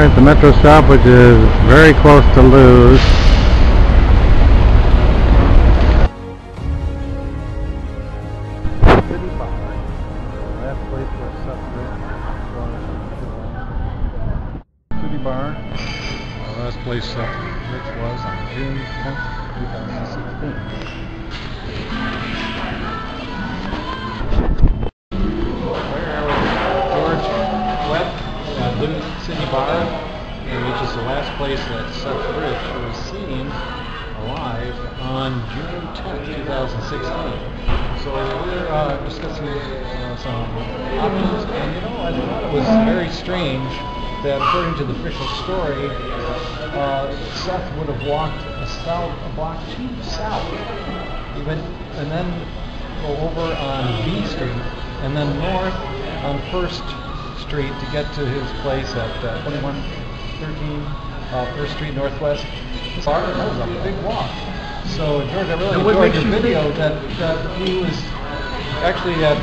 at the metro stop, which is very close to Lou's. City Bar, last place where Seth Rich was. City Bar, last place Seth Rich was on June 10th, 2016. George Webb, City Bar, which is the last place that Seth Rich was seen alive on June 10th, 2016. So we're discussing some options, and I thought it was very strange that according to the official story, Seth would have walked a block to the south, and then go over on B Street, and then north on 1st Street to get to his place at 2113 1st Street Northwest. That was a big walk. So George, I really enjoyed your video that he was actually at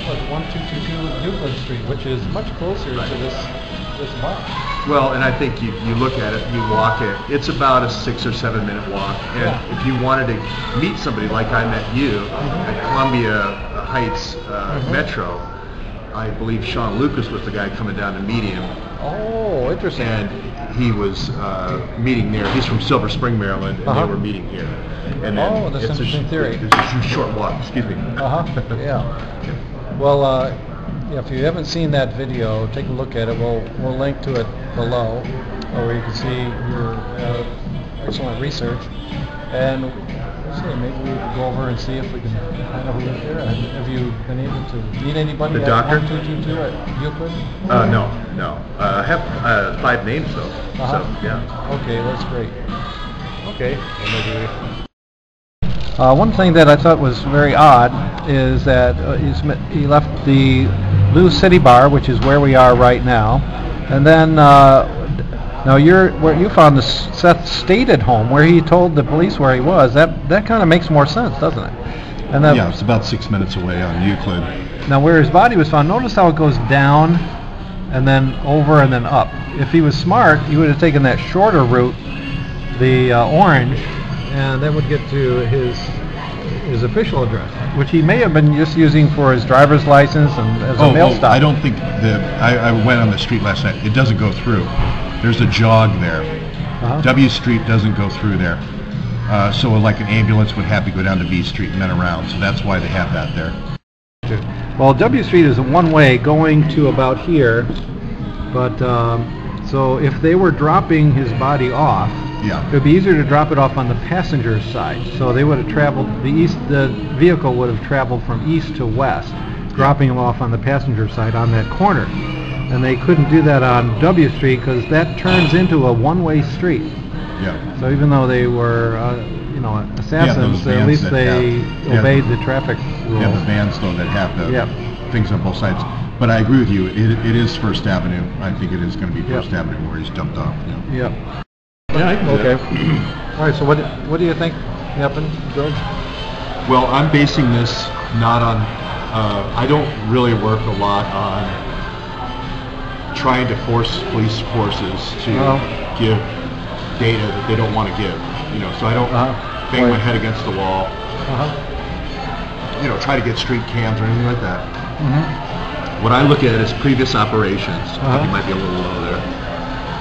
1222 Euclid Street, which is much closer to this bar. Well, and I think you look at it, you walk it, it's about a 6 or 7 minute walk. And if you wanted to meet somebody like I met you at Columbia Heights Metro, I believe Sean Lucas was the guy coming down to meet him. Oh, interesting. And he was meeting there. He's from Silver Spring, Maryland, and they were meeting here. And then that's an interesting theory. It's a short walk, excuse me. Yeah. Well, if you haven't seen that video, take a look at it. We'll link to it below, where you can see your excellent research. And we'll see, maybe we can go over and see if we can find out who is there. Have you been able to meet anybody the at doctor? 1222 at Euclid? No. I have 5 names though. So yeah. Okay, that's great. Okay. One thing that I thought was very odd is that he left the Lou's City Bar, which is where we are right now, and then now where you found the Seth stated home, where he told the police where he was. That kind of makes more sense, doesn't it? And then, yeah, it's about 6 minutes away on Euclid. Now, where his body was found, notice how it goes down and then over and then up. If he was smart, he would have taken that shorter route, the orange, and then would get to his official address, which he may have been just using for his driver's license and as a mail stop. I don't think I went on the street last night. It doesn't go through. There's a jog there. W Street doesn't go through there. So like an ambulance would have to go down to B Street and then around. So that's why they have that there. Well, W Street is a one-way going to about here, but so if they were dropping his body off, it would be easier to drop it off on the passenger side. So they would have traveled the vehicle would have traveled from east to west, dropping him off on the passenger side on that corner. And they couldn't do that on W Street because that turns into a one-way street. Yeah. So even though they were, assassins, at least they obeyed the traffic rules. Yeah, the vans though that have the things on both sides. But I agree with you. It is First Avenue. I think it is going to be First Avenue where he's dumped off. Yeah. Okay. All right. So what do you think happened, George? Well, I'm basing this not on. I don't really work a lot on trying to force police forces to give data that they don't want to give. So I don't bang my head against the wall. Try to get street cams or anything like that. What I look at is previous operations. I think you might be a little low there.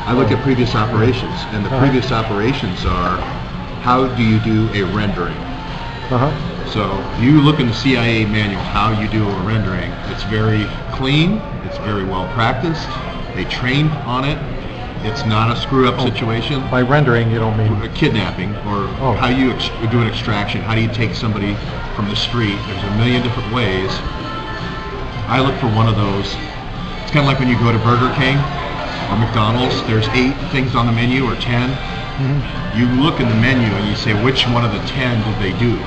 I look at previous operations, and the previous operations are, how do you do a rendering? So you look in the CIA manual how you do a rendering. It's very clean, it's very well practiced, they trained on it, it's not a screw-up situation. By rendering, you don't mean? Kidnapping, or how you do an extraction, how do you take somebody from the street. There's a million different ways. I look for one of those. It's kind of like when you go to Burger King or McDonald's, there's 8 things on the menu or 10. You look in the menu and you say, which one of the 10 did they do?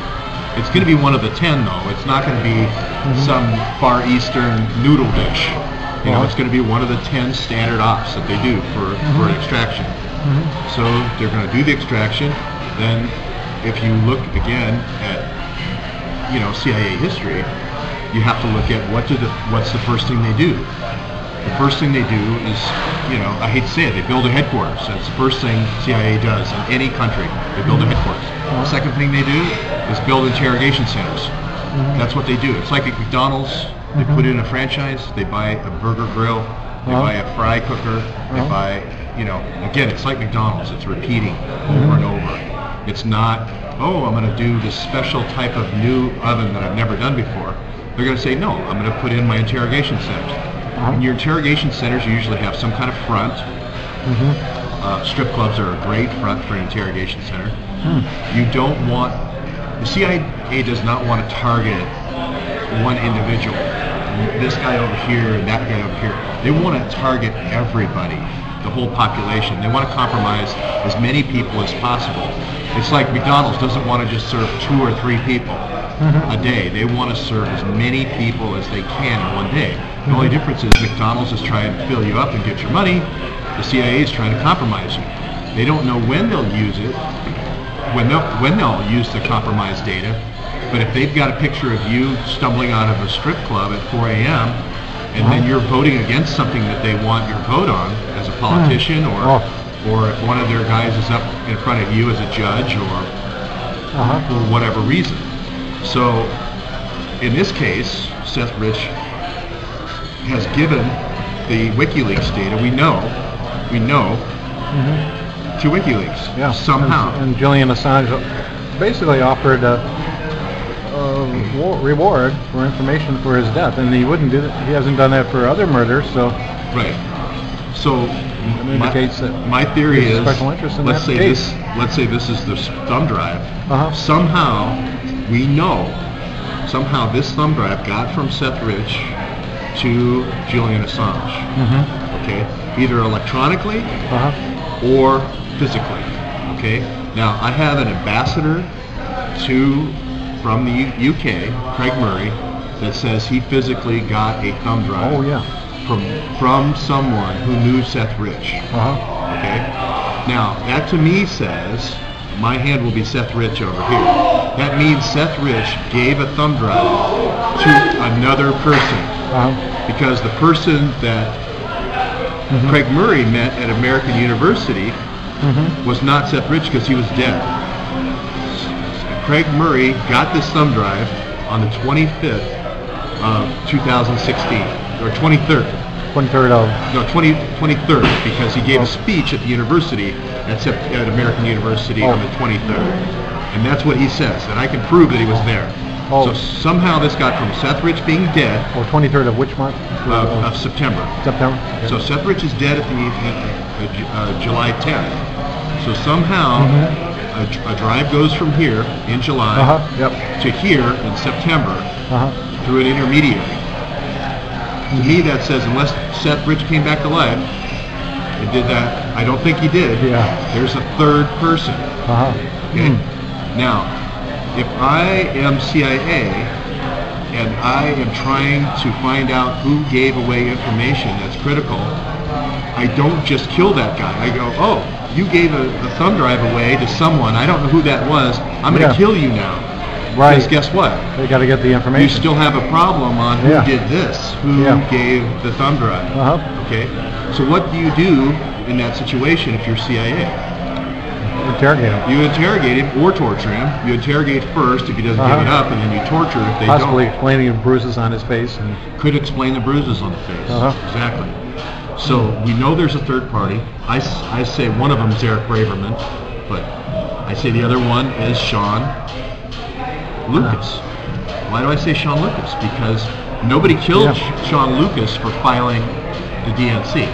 It's going to be one of the 10 though. It's not going to be some Far Eastern noodle dish. It's going to be one of the 10 standard ops that they do for an extraction. So they're going to do the extraction. Then if you look again at CIA history, you have to look at what's the first thing they do. the first thing they do is, I hate to say it, they build a headquarters. That's the first thing CIA does in any country. They build a headquarters. The second thing they do is build interrogation centers. That's what they do. It's like at McDonald's. They put in a franchise. They buy a burger grill. They buy a fry cooker. They buy, again, it's like McDonald's. It's repeating over and over. It's not, oh, I'm going to do this special type of new oven that I've never done before. They're going to say, no, I'm going to put in my interrogation centers. In your interrogation centers, you usually have some kind of front. Strip clubs are a great front for an interrogation center. You don't want, the CIA does not want to target one individual. This guy over here and that guy over here. They want to target everybody, the whole population. They want to compromise as many people as possible. It's like McDonald's doesn't want to just serve 2 or 3 people a day. They want to serve as many people as they can in one day. The only difference is McDonald's is trying to fill you up and get your money. The CIA is trying to compromise you. They don't know when they'll use it, when they'll use the compromised data. But if they've got a picture of you stumbling out of a strip club at 4 a.m. and then you're voting against something that they want your vote on as a politician, or if one of their guys is up in front of you as a judge, or for whatever reason. So in this case, Seth Rich has given the WikiLeaks data we know to WikiLeaks somehow. And Julian Assange basically offered a reward for information for his death, and he wouldn't do that. He hasn't done that for other murders, so right. So my theory is, let's say this is the thumb drive. Somehow we know this thumb drive got from Seth Rich to Julian Assange. Okay, either electronically or physically. Okay. Now I have an ambassador from the UK, Craig Murray, that says he physically got a thumb drive from someone who knew Seth Rich. Okay? Now, that to me says, my hand will be Seth Rich over here. That means Seth Rich gave a thumb drive to another person. Because the person that Craig Murray met at American University was not Seth Rich, because he was dead. Craig Murray got this thumb drive on the 25th of 2016, or 23rd. 23rd, because he gave a speech at the university, at American University on the 23rd. And that's what he says, and I can prove that he was there. So somehow this got from Seth Rich being dead. 23rd of which month? Of September. Okay. So Seth Rich is dead at July 10th. So somehow a drive goes from here in July to here in September through an intermediary. To me, that says unless Seth Rich came back to life and did that, I don't think he did. There's a third person. Okay. Now, if I am CIA and I am trying to find out who gave away information that's critical, I don't just kill that guy. I go, oh, you gave a thumb drive away to someone. I don't know who that was. I'm going to kill you now. Right. Because guess what? They got to get the information. You still have a problem on who did this, who gave the thumb drive. Okay. So what do you do in that situation if you're CIA? Interrogate him. You interrogate him or torture him. You interrogate first if he doesn't give it up, and then you torture if they Possibly don't. explaining the bruises on his face. And could explain the bruises on the face. Exactly. So we know there's a third party. I say one of them is Eric Braverman, but I say the other one is Sean Lucas. Why do I say Sean Lucas? Because nobody killed Sean Lucas for filing the DNC.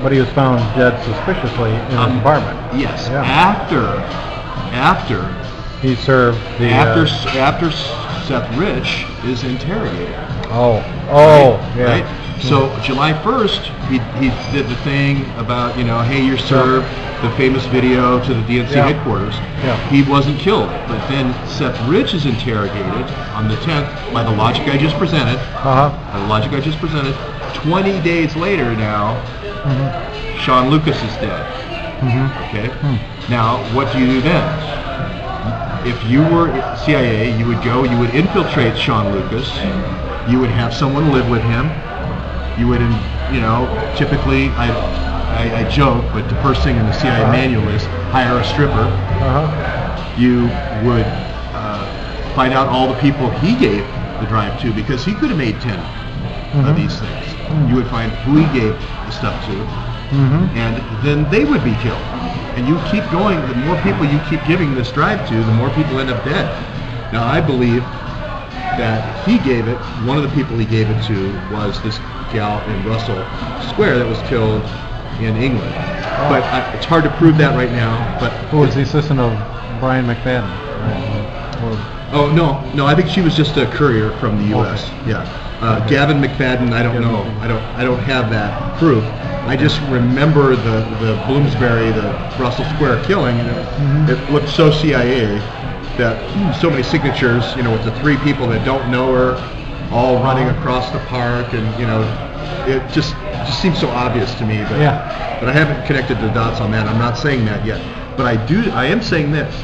But he was found dead suspiciously in his apartment. Yes. After he served the after Seth Rich is interrogated. Right? So July 1st, he did the thing about, hey, you're served, the famous video to the DNC headquarters. He wasn't killed. But then Seth Rich is interrogated on the 10th by the logic I just presented. 20 days later now, Sean Lucas is dead. Okay? Now, what do you do then? If you were CIA, you would infiltrate Sean Lucas. You would have someone live with him. You would you know, typically I joke, but the first thing in the CIA manual is hire a stripper. You would find out all the people he gave the drive to, because he could have made 10 of these things. You would find who he gave the stuff to, and then they would be killed. And you keep going, the more people you keep giving this drive to, the more people end up dead. Now I believe that he gave it, one of the people he gave it to was this gal in Russell Square that was killed in England. But it's hard to prove that right now. But who was the assistant of Brian McFadden? Oh no, I think she was just a courier from the U.S. Okay. Yeah, Gavin McFadden. I don't know. I don't have that proof. I just remember the Bloomsbury, the Russell Square killing, and it looked so CIA that so many signatures, you know, with the 3 people that don't know her, all running across the park, and you know, it just seems so obvious to me. But but I haven't connected the dots on that. I'm not saying that yet, but I am saying this: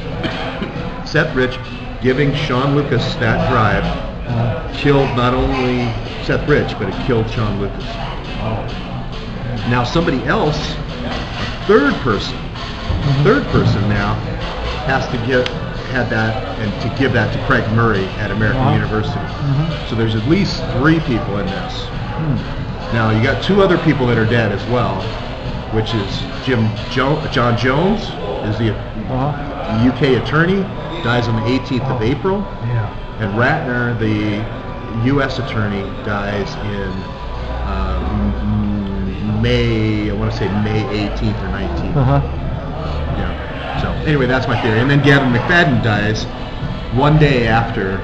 Seth Rich giving Sean Lucas that drive killed not only Seth Rich, but it killed Sean Lucas. Now somebody else, a third person now has to had that and to give that to Craig Murray at American University. So there's at least 3 people in this. Now you got 2 other people that are dead as well, which is John Jones is the UK attorney, dies on the 18th of April, and Ratner, the U.S. attorney, dies in May, I want to say May 18th or 19th. Yeah. So anyway, that's my theory. And then Gavin McFadden dies one day after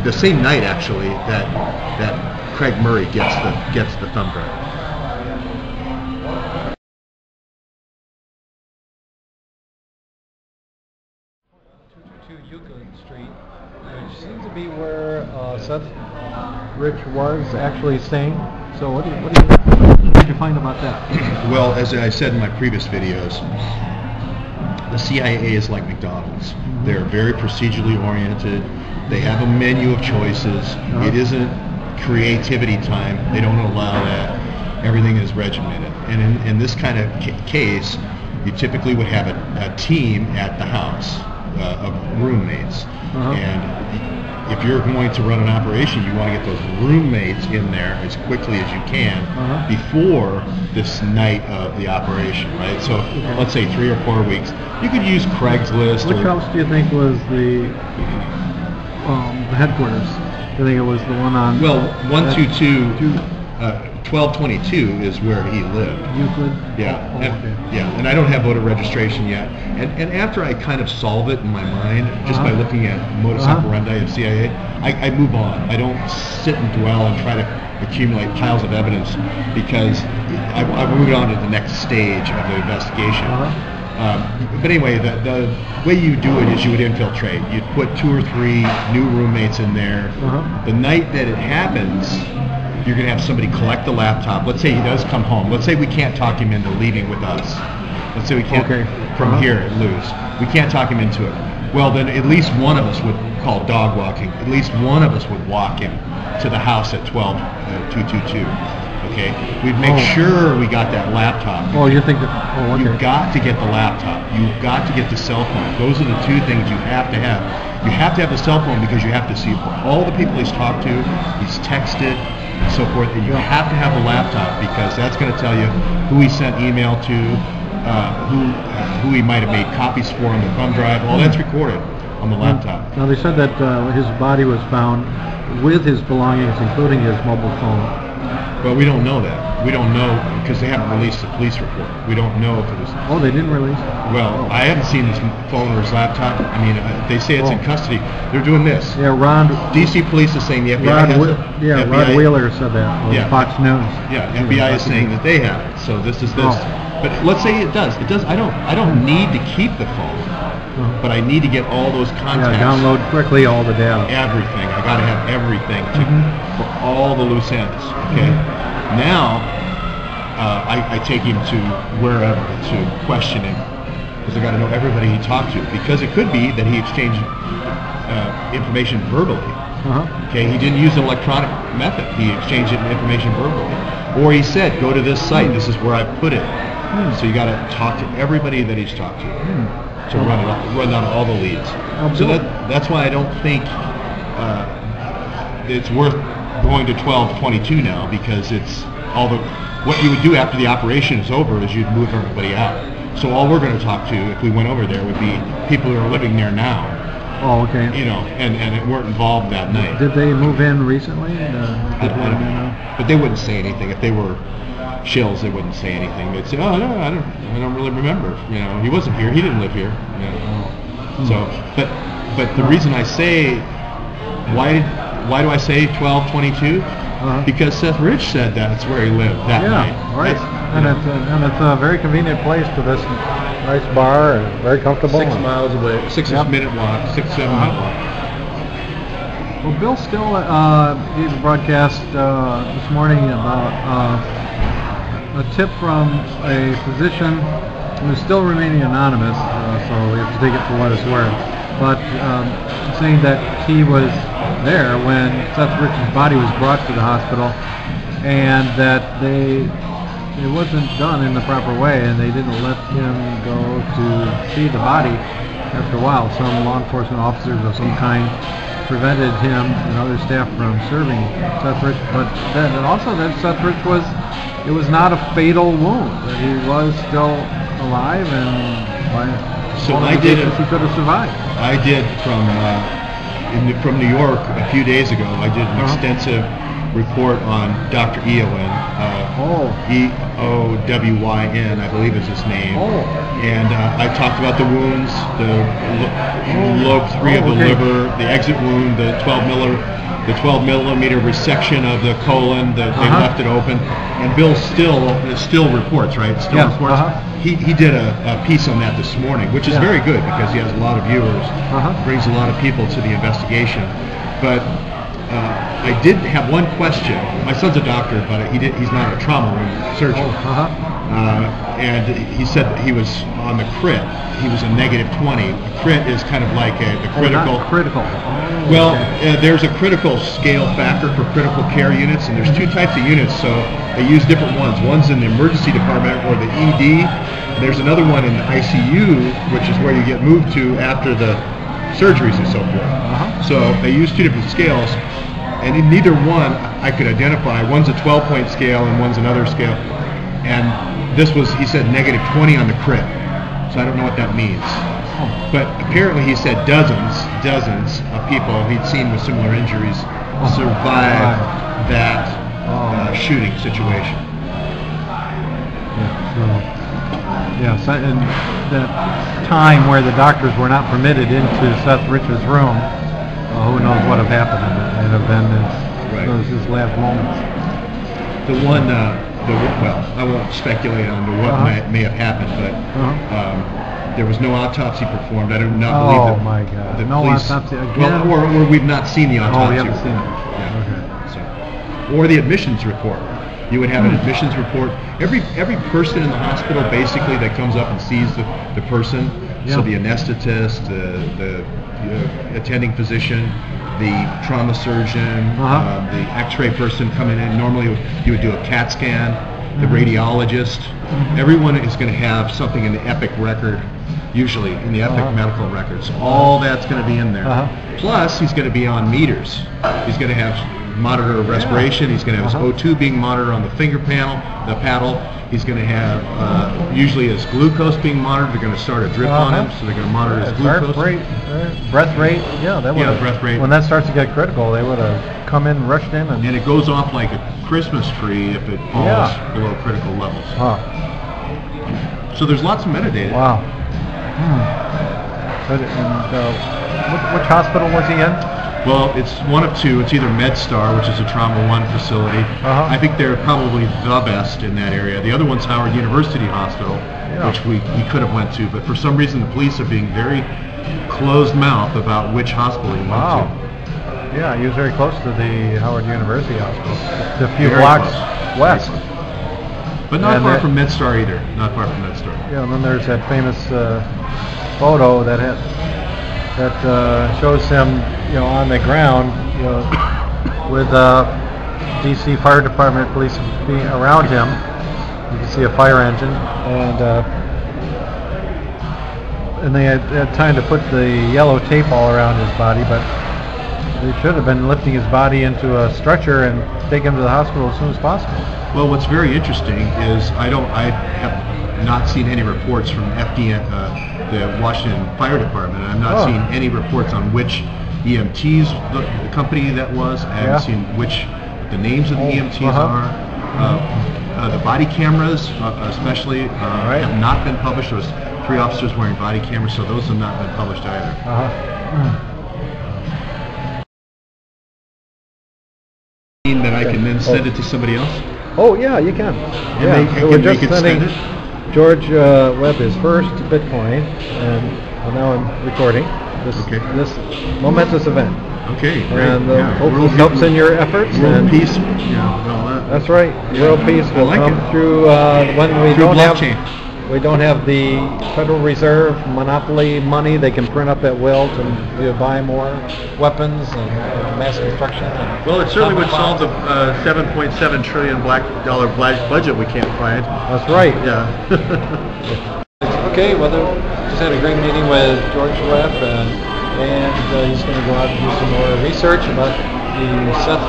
the same night actually that Craig Murray gets the thumb drive. 222 Euclid Street, which seems to be where Seth Rich was actually staying. So what did you find about that? Well, as I said in my previous videos, the CIA is like McDonald's. They're very procedurally oriented. They have a menu of choices. It isn't creativity time. They don't allow that. Everything is regimented. And in this kind of case, you typically would have a team at the house of roommates. And if you're going to run an operation, you want to get those roommates in there as quickly as you can before this night of the operation, right? So let's say 3 or 4 weeks. You could use Craigslist. Which house do you think was the headquarters? Do you think it was the one on... Well, 122, 1222 is where he lived. Euclid? Yeah. And I don't have voter registration yet. And after I kind of solve it in my mind, just by looking at modus operandi of CIA, I move on. I don't sit and dwell and try to accumulate piles of evidence, because I've moved on to the next stage of the investigation. But anyway, the way you do it is you would infiltrate. You'd put 2 or 3 new roommates in there. The night that it happens, you're going to have somebody collect the laptop. Let's say he does come home. Let's say we can't talk him into leaving with us. Let's say we can't, from here at Lewis, we can't talk him into it. Well, then at least one of us would call dog walking. At least one of us would walk him to the house at 12222. Okay? We'd make sure we got that laptop. Oh, you think that... Oh, okay. You've got to get the laptop. You've got to get the cell phone. Those are the 2 things you have to have. You have to have the cell phone because you have to see all the people he's talked to, he's texted, and so forth. And you have to have the laptop, because that's going to tell you who he sent email to, who he might have made copies for on the thumb drive. All that's recorded on the laptop. Now they said that his body was found with his belongings, including his mobile phone. Well, we don't know that. We don't know, because they haven't released the police report. We don't know if it was... Oh, they didn't release? Well, I haven't seen his phone or his laptop. I mean, they say it's in custody. They're doing this. Yeah, Ron... DC police is saying the FBI has it. Rod Wheeler said that on Fox News. Yeah, FBI is saying that they have it. So this is this. But let's say it does. It does. I don't need to keep the phone, but I need to get all those contacts. Yeah, download quickly all the data. Everything. I got to have everything for all the loose ends. Okay. Now, I take him to wherever to question him, because I got to know everybody he talked to, because it could be that he exchanged information verbally. Okay, he didn't use an electronic method. He exchanged information verbally. Or he said, go to this site, this is where I put it. So you got to talk to everybody that he's talked to run down all the leads. So that's why I don't think it's worth going to 1222 now, because it's what you would do after the operation is over is you'd move everybody out. So all we're going to talk to, if we went over there, would be people who are living there now. Oh, okay. You know, and weren't involved that night. Did they move in recently? I don't know. But they wouldn't say anything. If they were shills, they wouldn't say anything. They'd say, "Oh no, I don't really remember. You know, he wasn't here. He didn't live here." You know. So, but the reason I say, why do I say 1222? Because Seth Rich said that's where he lived that night. Right. And it's a very convenient place to this nice bar, and very comfortable. 6 miles away, 6-7 minute walk. Well, Bill Still gave a broadcast this morning about a tip from a physician who's still remaining anonymous, so we have to take it for what it's worth, but saying that he was there when Seth Rich's body was brought to the hospital, and that it wasn't done in the proper way, and they didn't let him go to see the body after a while. Some law enforcement officers of some kind prevented him and other staff from serving Seth Rich, but then also that Seth Rich it was not a fatal wound, that he was still alive, and so I did it. He could have survived. I did from New York a few days ago. I did an extensive report on Dr. Eowyn, Eowyn, I believe is his name. And I talked about the wounds, the lobe 3 of the liver, the exit wound, the 12 millimeter resection of the colon, that they left it open. And Bill still reports, right? Reports. He did a piece on that this morning, which is very good because he has a lot of viewers, brings a lot of people to the investigation. But I did have one question. My son's a doctor, but he's not a trauma room surgeon. And he said that he was on the crit. He was a -20. A crit is kind of like the critical. Well, there's a critical scale factor for critical care units, and there's 2 types of units, so they use different ones. One's in the emergency department or the ED. There's another one in the ICU, which is where you get moved to after the surgeries and so forth. So they use 2 different scales, and in neither one I could identify. One's a 12-point scale and one's another scale. And this was, he said, -20 on the crit. So I don't know what that means. But apparently he said dozens of people he'd seen with similar injuries survive that shooting situation. And that time where the doctors were not permitted into Seth Rich's room, who knows what have happened. It have been his last moments. The one, well, I won't speculate on what may have happened, but there was no autopsy performed. I do not believe that. Oh my God! The No police, autopsy again. Well, or we've not seen the autopsy. We haven't seen it. Yeah. Okay. So, or the admissions report. You would have an admissions report. Every person in the hospital basically that comes up and sees the person. So the anesthetist, the attending physician, the trauma surgeon, the X-ray person coming in. Normally you would do a CAT scan. The radiologist. Everyone is going to have something in the EPIC record, usually in the EPIC medical records. So all that's going to be in there. Plus, he's going to be on meters. He's going to have monitor of respiration. He's going to have his O2 being monitored on the finger paddle. He's going to have usually his glucose being monitored. They're going to start a drip on him, so they're going to monitor his glucose. Breath rate. Breath rate. When that starts to get critical, they would have come in, rushed in, and it goes off like a Christmas tree if it falls below critical levels. So there's lots of metadata. Wow. And which hospital was he in? Well, it's one of 2. It's either MedStar, which is a Trauma 1 facility. I think they're probably the best in that area. The other one's Howard University Hospital, which we could have went to, but for some reason the police are being very closed-mouthed about which hospital he went to. Yeah, he was very close to the Howard University Hospital, a few blocks west. But not far from MedStar either. Not far from MedStar. Yeah, and then there's that famous photo that shows him, on the ground with DC Fire Department police being around him. You can see a fire engine, and they had time to put the yellow tape all around his body, but they should have been lifting his body into a stretcher and take him to the hospital as soon as possible. Well, what's very interesting is I have not seen any reports from the Washington Fire Department. I'm not seeing any reports on which EMTs the company that was. I haven't seen which the names of the EMTs are. The body cameras, especially, have not been published. There was 3 officers wearing body cameras, so those have not been published either. That I can then send it to somebody else? Oh yeah, you can. And we're just sending George Webb his first Bitcoin, and now I'm recording this momentous event. Okay, great. And hope this helps in your efforts. World peace. That's right. World peace will come through when we don't have the Federal Reserve monopoly money. They can print up at will to buy more weapons and mass destruction. Well, it certainly would solve the $7.7 trillion black budget we can't find. That's right. Yeah. Okay, well, just had a great meeting with George Webb, and he's going to go out and do some more research about the Seth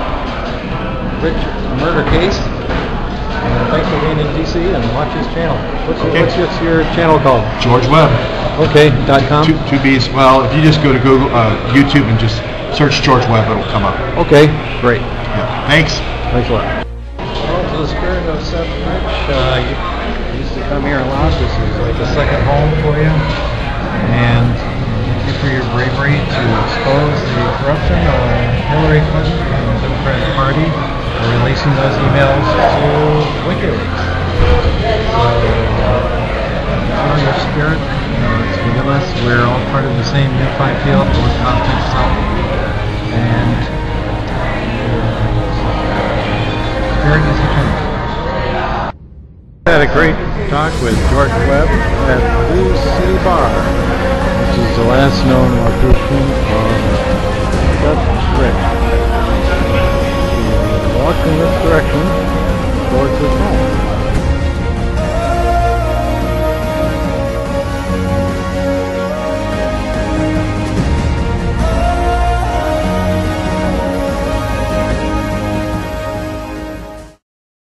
Rich murder case. And thanks for being in DC, and watch his channel. What's your channel called? George Webb. Okay, .com? Two B's. Well, if you just go to Google, YouTube and just search George Webb, it'll come up. Okay, great. Yeah. Thanks. Thanks a lot. Well, to the spirit of Seth Rich, you used to come here a lot. This is like a second home for you. And thank you for your bravery to expose the corruption of Hillary Clinton and the Democratic Party, for releasing those emails to WikiLeaks. So, show your spirit. It's within us. We're all part of the same unified field, both content self. And spirit is eternal. Had a great talk with George Webb at Blue City Bar, which is the last known location of